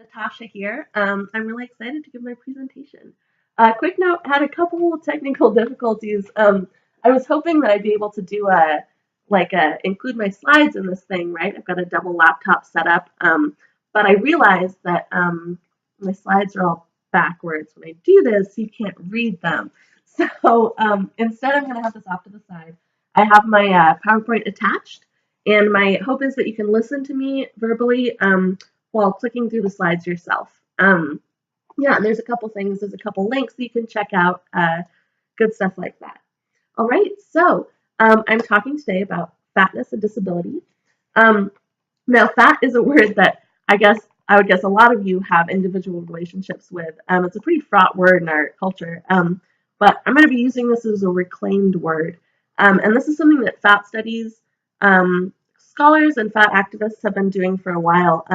Natasha here. I'm really excited to give my presentation. Quick note, had a couple technical difficulties. I was hoping that I'd be able to do include my slides in this thing, right? I've got a double laptop set up, but I realized that my slides are all backwards. When I do this, you can't read them. So instead, I'm going to have this off to the side. I have my PowerPoint attached, and my hope is that you can listen to me verbally while clicking through the slides yourself. Yeah, and there's a couple things, there's a couple links that you can check out, good stuff like that. All right, so I'm talking today about fatness and disability. Now, fat is a word that I would guess a lot of you have individual relationships with. It's a pretty fraught word in our culture, but I'm going to be using this as a reclaimed word. And this is something that fat studies scholars and fat activists have been doing for a while.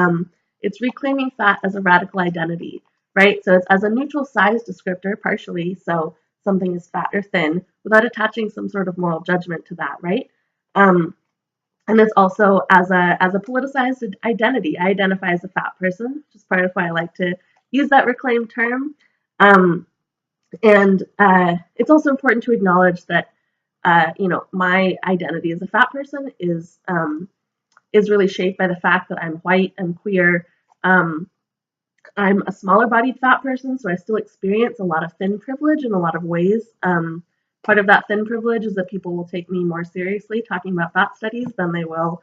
It's reclaiming fat as a radical identity, right? So it's as a neutral size descriptor, partially, so something is fat or thin, without attaching some sort of moral judgment to that, right? And it's also as a politicized identity. I identify as a fat person, which is part of why I like to use that reclaimed term. And it's also important to acknowledge that my identity as a fat person is really shaped by the fact that I'm white, I'm queer, I'm a smaller bodied fat person, so I still experience a lot of thin privilege in a lot of ways. Part of that thin privilege is that people will take me more seriously talking about fat studies than they will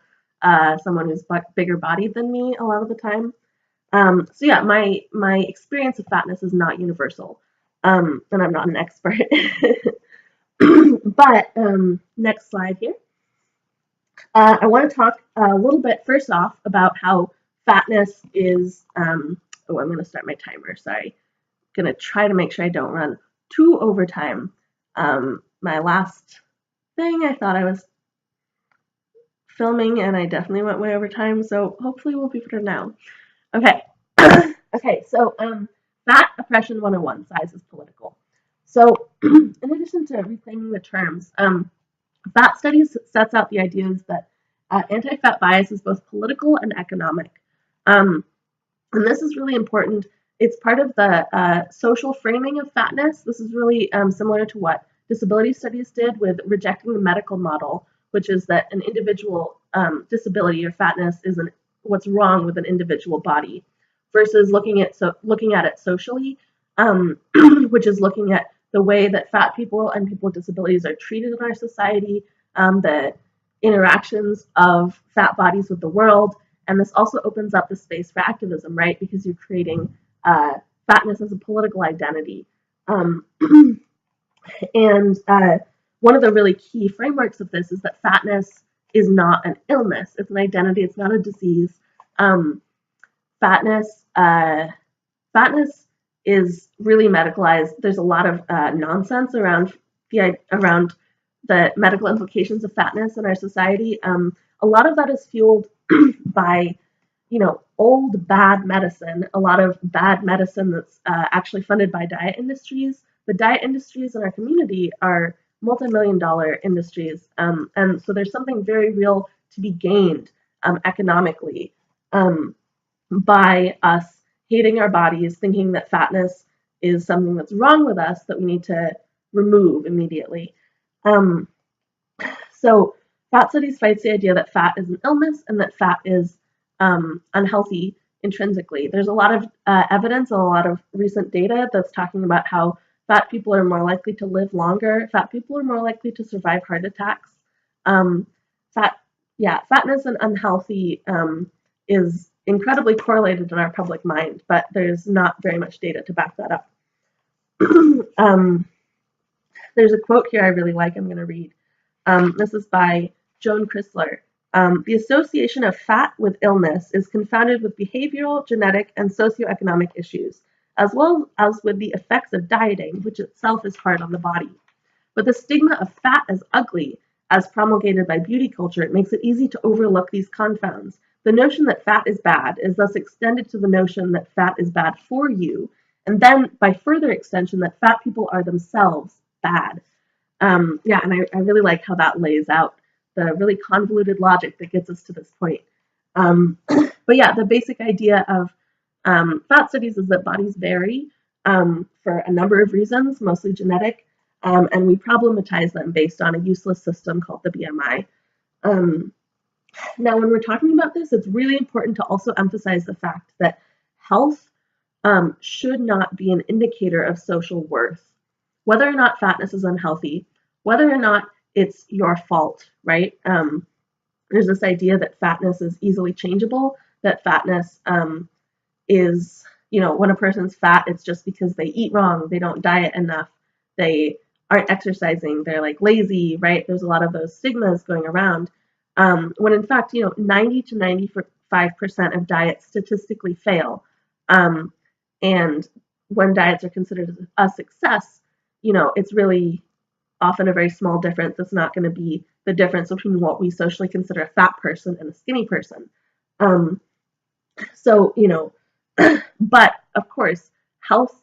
someone who's bigger bodied than me a lot of the time. So yeah, my experience of fatness is not universal, and I'm not an expert. But next slide here. I want to talk a little bit first off about how fatness is, I'm going to start my timer, sorry. I'm going to try to make sure I don't run too over time. My last thing, I thought I was filming and I definitely went way over time, so hopefully we'll be better now. Okay, okay, so fat oppression 101, size is political. So in addition to reclaiming the terms, fat studies sets out the ideas that anti-fat bias is both political and economic. And this is really important. It's part of the social framing of fatness. This is really similar to what disability studies did with rejecting the medical model, which is that an individual disability or fatness is what's wrong with an individual body, versus looking at it socially, which is looking at the way that fat people and people with disabilities are treated in our society, the interactions of fat bodies with the world. And this also opens up the space for activism, right? Because you're creating fatness as a political identity. And one of the really key frameworks of this is that fatness is not an illness. It's an identity. It's not a disease. Fatness is really medicalized. There's a lot of nonsense around the medical implications of fatness in our society. A lot of that is fueled by, old bad medicine. A lot of bad medicine that's actually funded by diet industries. The diet industries in our community are multi-million-dollar industries, and so there's something very real to be gained economically by us hating our bodies, thinking that fatness is something that's wrong with us that we need to remove immediately. So fat studies fights the idea that fat is an illness and that fat is unhealthy intrinsically. There's a lot of evidence and a lot of recent data that's talking about how fat people are more likely to live longer. Fat people are more likely to survive heart attacks. Fatness and unhealthy is incredibly correlated in our public mind, but there's not very much data to back that up. There's a quote here I really like, I'm going to read. This is by Joan Chrysler. The association of fat with illness is confounded with behavioral, genetic, and socioeconomic issues, as well as with the effects of dieting, which itself is hard on the body. But the stigma of fat as ugly, as promulgated by beauty culture, makes it easy to overlook these confounds. The notion that fat is bad is thus extended to the notion that fat is bad for you, and then by further extension that fat people are themselves bad. And I really like how that lays out the really convoluted logic that gets us to this point. But yeah, the basic idea of fat studies is that bodies vary for a number of reasons, mostly genetic, and we problematize them based on a useless system called the BMI. Um, Now, when we're talking about this, it's really important to also emphasize the fact that health should not be an indicator of social worth. Whether or not fatness is unhealthy, whether or not it's your fault, right? There's this idea that fatness is easily changeable, that fatness is, when a person's fat, it's just because they eat wrong, they don't diet enough, they aren't exercising, they're like lazy, right? There's a lot of those stigmas going around. When in fact, 90 to 95% of diets statistically fail. Um, and when diets are considered a success, it's really often a very small difference. It's not going to be the difference between what we socially consider a fat person and a skinny person. Um, so, but of course, health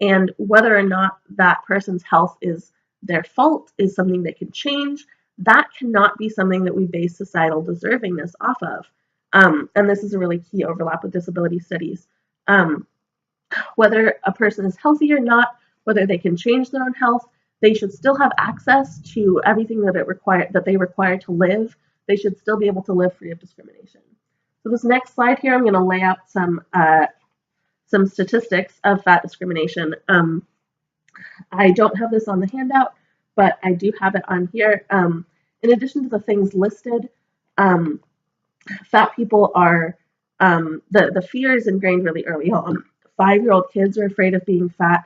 and whether or not that person's health is their fault is something that can change. That cannot be something that we base societal deservingness off of. And this is a really key overlap with disability studies. Whether a person is healthy or not, whether they can change their own health, they should still have access to everything that they require to live. They should still be able to live free of discrimination. So this next slide here, I'm going to lay out some statistics of fat discrimination. I don't have this on the handout, but I do have it on here. In addition to the things listed, um, fat people are, the fear is ingrained really early on. 5-year-old kids are afraid of being fat.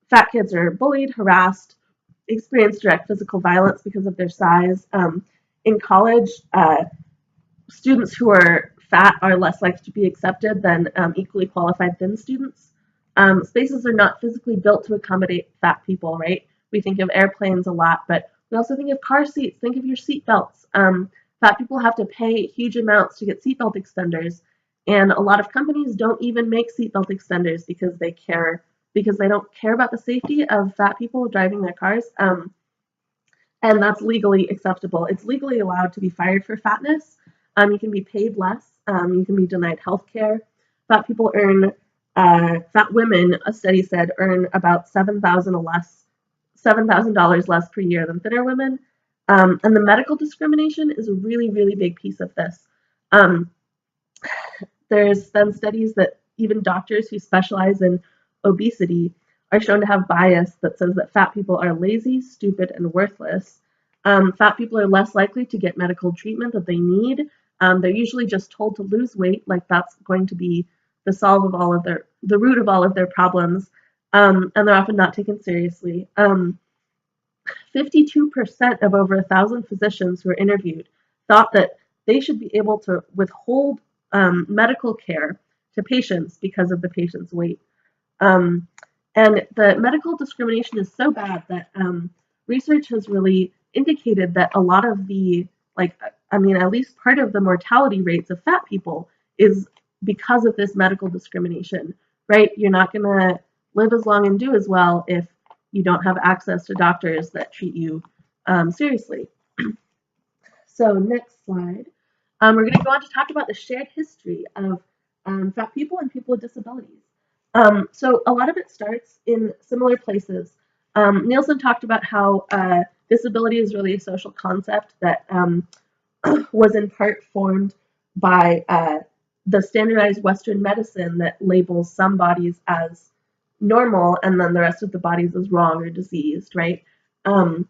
Fat kids are bullied, harassed, experience direct physical violence because of their size. In college, students who are fat are less likely to be accepted than equally qualified thin students. Spaces are not physically built to accommodate fat people, right? We think of airplanes a lot, but we also think of car seats. Think of your seat belts. Fat people have to pay huge amounts to get seatbelt extenders, and a lot of companies don't even make seatbelt extenders because they don't care about the safety of fat people driving their cars. And that's legally acceptable. It's legally allowed to be fired for fatness. You can be paid less. You can be denied health care. Fat people fat women, a study said, earn about $7,000 less per year than thinner women. And the medical discrimination is a really, really big piece of this. There's been studies that even doctors who specialize in obesity are shown to have bias that says that fat people are lazy, stupid, and worthless. Fat people are less likely to get medical treatment that they need. They're usually just told to lose weight, like that's going to be the root of all of their problems, and they're often not taken seriously. 52% of over 1,000 physicians who were interviewed thought that they should be able to withhold medical care to patients because of the patient's weight. And the medical discrimination is so bad that research has really indicated that a lot of at least part of the mortality rates of fat people is because of this medical discrimination, right? You're not going to live as long and do as well if you don't have access to doctors that treat you seriously. So next slide. We're going to go on to talk about the shared history of fat people and people with disabilities. So a lot of it starts in similar places. Nielsen talked about how disability is really a social concept that was in part formed by the standardized Western medicine that labels some bodies as normal and then the rest of the bodies as wrong or diseased, right? And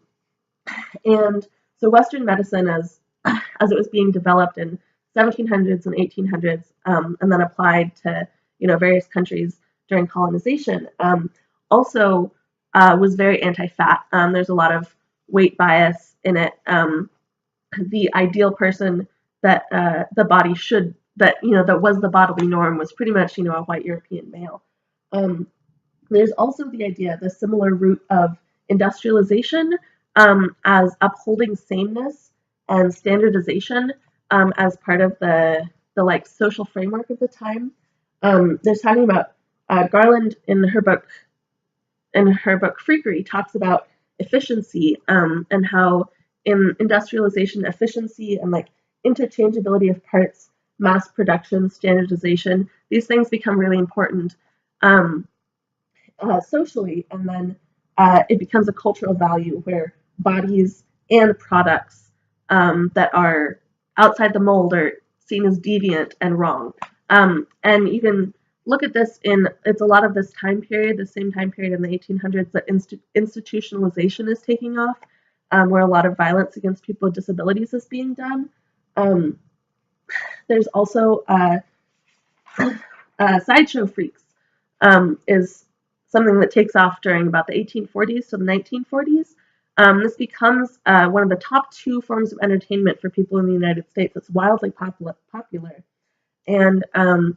so Western medicine, as it was being developed in 1700s and 1800s, and then applied to various countries during colonization, also was very anti-fat. There's a lot of weight bias in it. The ideal person that the body should that was the bodily norm was pretty much a white European male. There's also the idea, the similar root of industrialization as upholding sameness and standardization as part of the social framework of the time. There's talking about Garland in her book Freakery talks about efficiency and how in industrialization efficiency and interchangeability of parts mass production, standardization, these things become really important um, socially, and then it becomes a cultural value where bodies and products that are outside the mold are seen as deviant and wrong. And you can look at this it's a lot of this time period, the same time period in the 1800s that institutionalization is taking off, where a lot of violence against people with disabilities is being done. Um, there's also sideshow freaks is something that takes off during about the 1840s to the 1940s. This becomes one of the top two forms of entertainment for people in the United States. It's wildly popular, and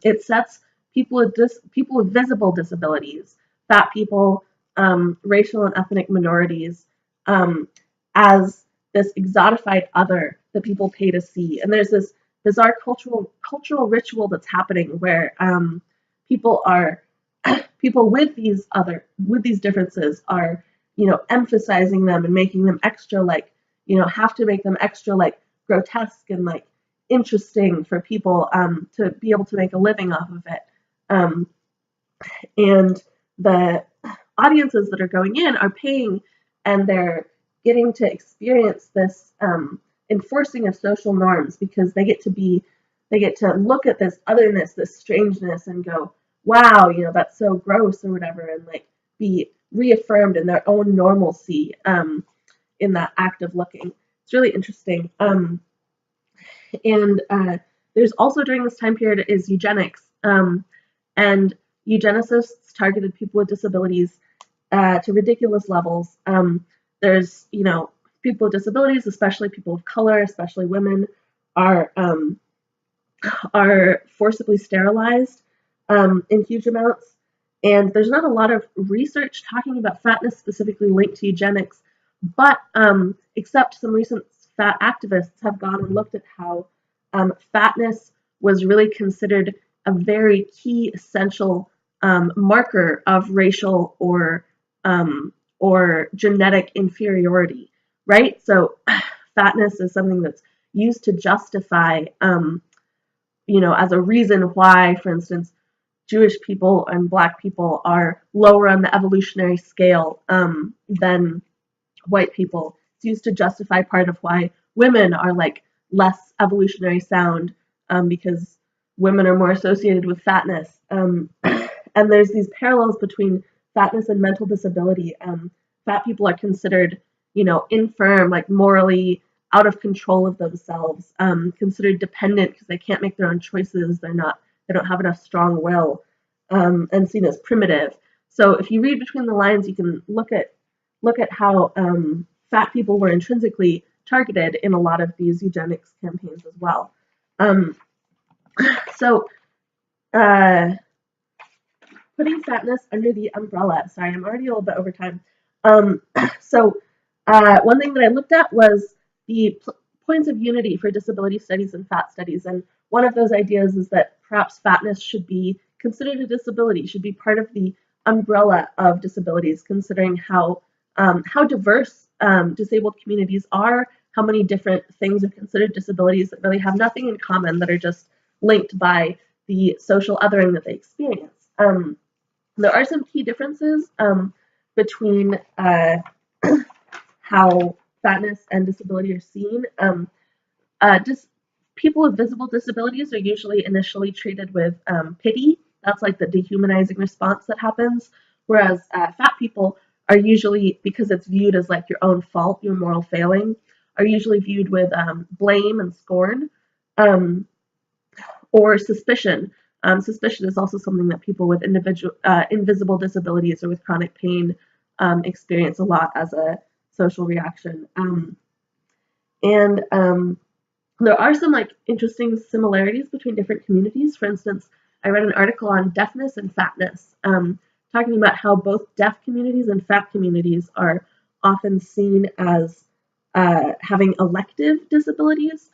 it sets people with visible disabilities, fat people, racial and ethnic minorities, um, as this exotified other that people pay to see. And there's this bizarre cultural ritual that's happening where people are people with these differences are emphasizing them and making them extra like have to make them extra like grotesque and like interesting for people to be able to make a living off of it. Um, and the audiences that are going in are paying and they're getting to experience this enforcing of social norms because they get to look at this otherness, this strangeness, and go, wow, that's so gross or whatever, and like be reaffirmed in their own normalcy in that act of looking. It's really interesting. And there's also during this time period is eugenics, and eugenicists targeted people with disabilities to ridiculous levels. There's people with disabilities, especially people of color, especially women, are forcibly sterilized in huge amounts. And there's not a lot of research talking about fatness specifically linked to eugenics, but except some recent fat activists have gone and looked at how fatness was really considered a very key essential marker of racial or genetic inferiority, right? So fatness is something that's used to justify, as a reason why, for instance, Jewish people and Black people are lower on the evolutionary scale than white people. It's used to justify part of why women are like less evolutionary sound because women are more associated with fatness. And there's these parallels between fatness and mental disability. Fat people are considered, infirm, like morally out of control of themselves, considered dependent because they can't make their own choices. They don't have enough strong will, and seen as primitive. So if you read between the lines, you can look at how fat people were intrinsically targeted in a lot of these eugenics campaigns as well. So putting fatness under the umbrella. Sorry, I'm already a little bit over time. So one thing that I looked at was the points of unity for disability studies and fat studies. And one of those ideas is that perhaps fatness should be considered a disability, should be part of the umbrella of disabilities, considering how diverse disabled communities are, how many different things are considered disabilities that really have nothing in common, that are just linked by the social othering that they experience. There are some key differences between how fatness and disability are seen. People with visible disabilities are usually initially treated with pity. That's like the dehumanizing response that happens. Whereas fat people are usually, because it's viewed as like your own fault, your moral failing, are usually viewed with blame and scorn or suspicion. Suspicion is also something that people with invisible disabilities or with chronic pain experience a lot as a social reaction. And there are some like interesting similarities between different communities. For instance, I read an article on deafness and fatness, talking about how both deaf communities and fat communities are often seen as having elective disabilities.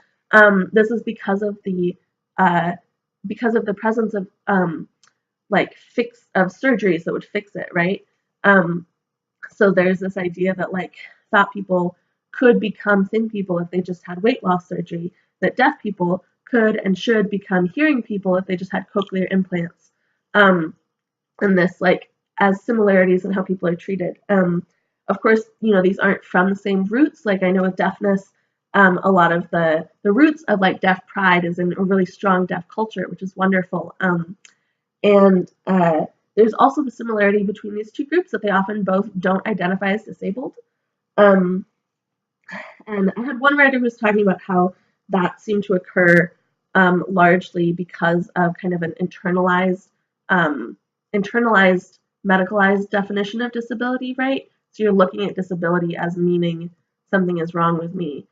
This is because of the presence of surgeries that would fix it, right? So there's this idea that like fat people could become thin people if they just had weight loss surgery, that deaf people could and should become hearing people if they just had cochlear implants. And this like as similarities in how people are treated. Of course, these aren't from the same roots. Like I know with deafness, a lot of the roots of like deaf pride is in a really strong deaf culture, which is wonderful. And there's also the similarity between these two groups that they often both don't identify as disabled. Um, and I had one writer who was talking about how that seemed to occur largely because of kind of an um, internalized medicalized definition of disability, right? So you're looking at disability as meaning something is wrong with me.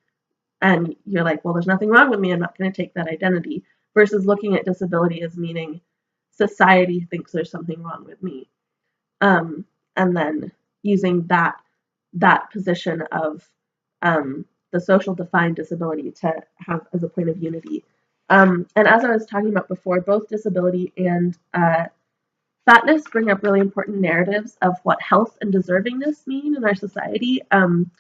And you're like, well, there's nothing wrong with me. I'm not going to take that identity. Versus looking at disability as meaning society thinks there's something wrong with me. And then using that position of the social defined disability to have as a point of unity. And as I was talking about before, both disability and fatness bring up really important narratives of what health and deservingness mean in our society, and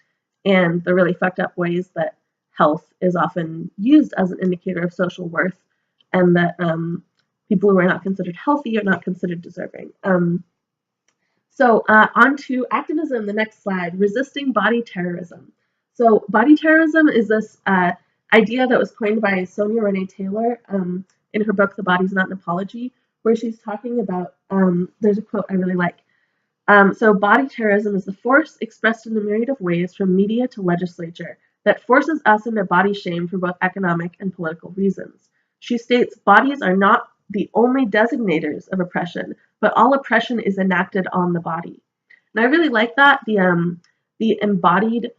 the really fucked up ways that health is often used as an indicator of social worth, and that people who are not considered healthy are not considered deserving. So on to activism, the next slide, resisting body terrorism. So body terrorism is this idea that was coined by Sonia Renee Taylor in her book, The Body's Not an Apology, where she's talking about, there's a quote I really like. So body terrorism is the force expressed in a myriad of ways from media to legislature that forces us into body shame for both economic and political reasons. She states, bodies are not the only designators of oppression, but all oppression is enacted on the body. And I really like that. The embodied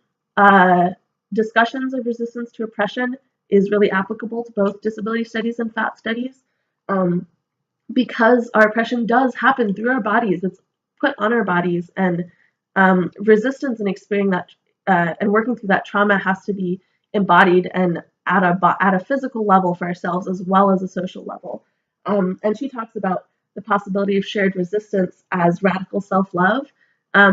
discussions of resistance to oppression is really applicable to both disability studies and fat studies, because our oppression does happen through our bodies. It's put on our bodies, and resistance and experiencing that and working through that trauma has to be embodied and at a physical level for ourselves as well as a social level. And she talks about the possibility of shared resistance as radical self-love,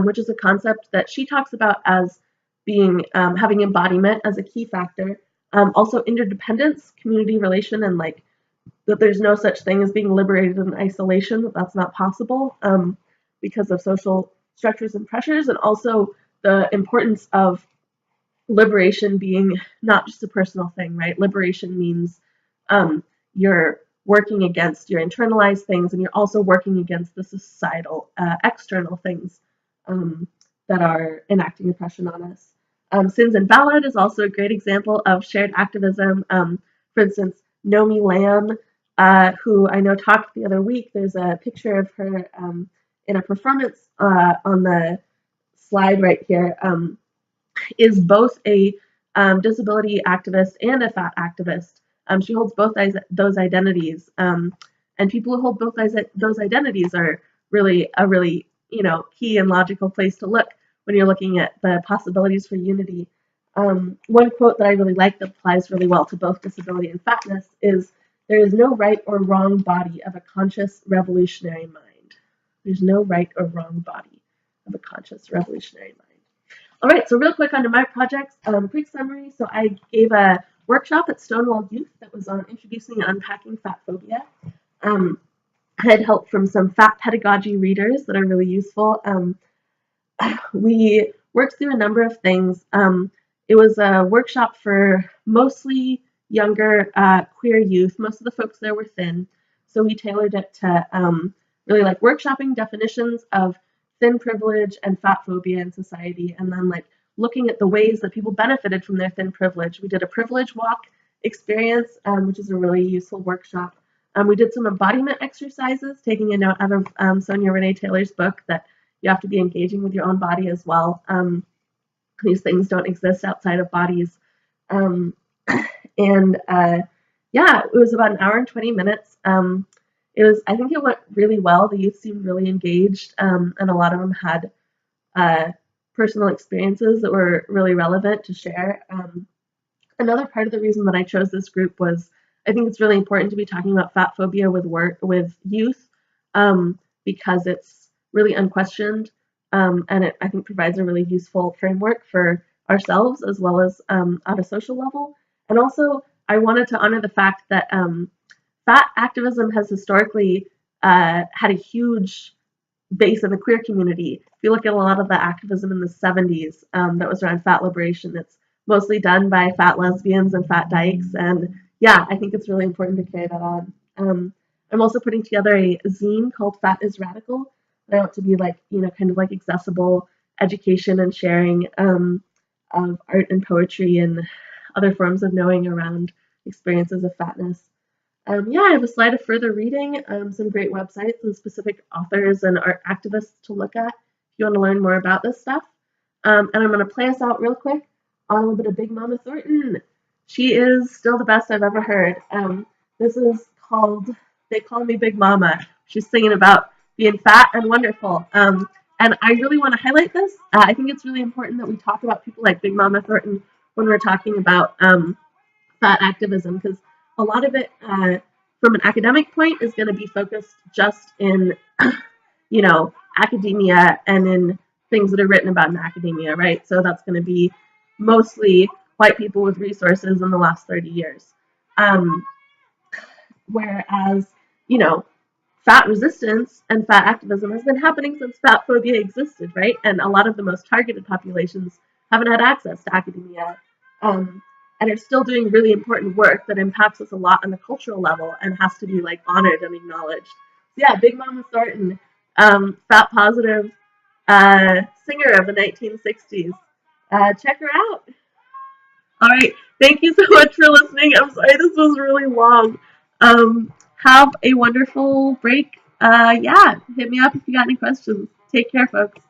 which is a concept that she talks about as being having embodiment as a key factor. Also interdependence, community relation, and like that there's no such thing as being liberated in isolation, that's not possible because of social structures and pressures, and also the importance of liberation being not just a personal thing, right? Liberation means you're working against your internalized things, and you're also working against the societal external things that are enacting oppression on us. Sins Invalid is also a great example of shared activism. For instance, Nomi Lamb, who I know talked the other week, there's a picture of her in a performance on the slide right here, is both a disability activist and a fat activist. She holds both those identities, and people who hold both those identities are really a really key and logical place to look when you're looking at the possibilities for unity. One quote that I really like that applies really well to both disability and fatness is, "There is no right or wrong body of a conscious revolutionary mind." There's no right or wrong body of a conscious revolutionary mind. All right, so real quick onto my projects. Quick summary. So I gave a workshop at Stonewall Youth that was on introducing and unpacking fat phobia. I had help from some fat pedagogy readers that are really useful. We worked through a number of things. It was a workshop for mostly younger queer youth. Most of the folks there were thin, so we tailored it to really like workshopping definitions of thin privilege and fat phobia in society, and then like looking at the ways that people benefited from their thin privilege. We did a privilege walk experience, which is a really useful workshop. We did some embodiment exercises, taking a note out of Sonia Renee Taylor's book that you have to be engaging with your own body as well. These things don't exist outside of bodies. And yeah, it was about an hour and 20 minutes. I think it went really well. The youth seemed really engaged, and a lot of them had personal experiences that were really relevant to share. Another part of the reason that I chose this group was I think it's really important to be talking about fat phobia with youth, because it's really unquestioned, and it I think provides a really useful framework for ourselves as well as at a social level. And also, I wanted to honor the fact that fat activism has historically had a huge base in the queer community. If you look at a lot of the activism in the 70s that was around fat liberation, it's mostly done by fat lesbians and fat dykes. And yeah, I think it's really important to carry that on. I'm also putting together a zine called Fat is Radical. I want to be like, kind of like accessible education and sharing of art and poetry and other forms of knowing around experiences of fatness. Yeah, I have a slide of further reading, some great websites and specific authors and art activists to look at if you want to learn more about this stuff. And I'm going to play us out real quick on a little bit of Big Mama Thornton. She is still the best I've ever heard. This is called They Call Me Big Mama. She's singing about being fat and wonderful. And I really want to highlight this. I think it's really important that we talk about people like Big Mama Thornton when we're talking about fat activism, because a lot of it, from an academic point, is going to be focused just in, academia and in things that are written about in academia, right? So that's going to be mostly white people with resources in the last 30 years. Whereas, you know, fat resistance and fat activism has been happening since fat phobia existed, right? And a lot of the most targeted populations haven't had access to academia, and are still doing really important work that impacts us a lot on the cultural level and has to be like honored and acknowledged. So yeah, Big Mama Thornton, fat positive singer of the 1960s. Check her out. All right. Thank you so much for listening. I'm sorry this was really long. Have a wonderful break. Yeah, hit me up if you got any questions. Take care, folks.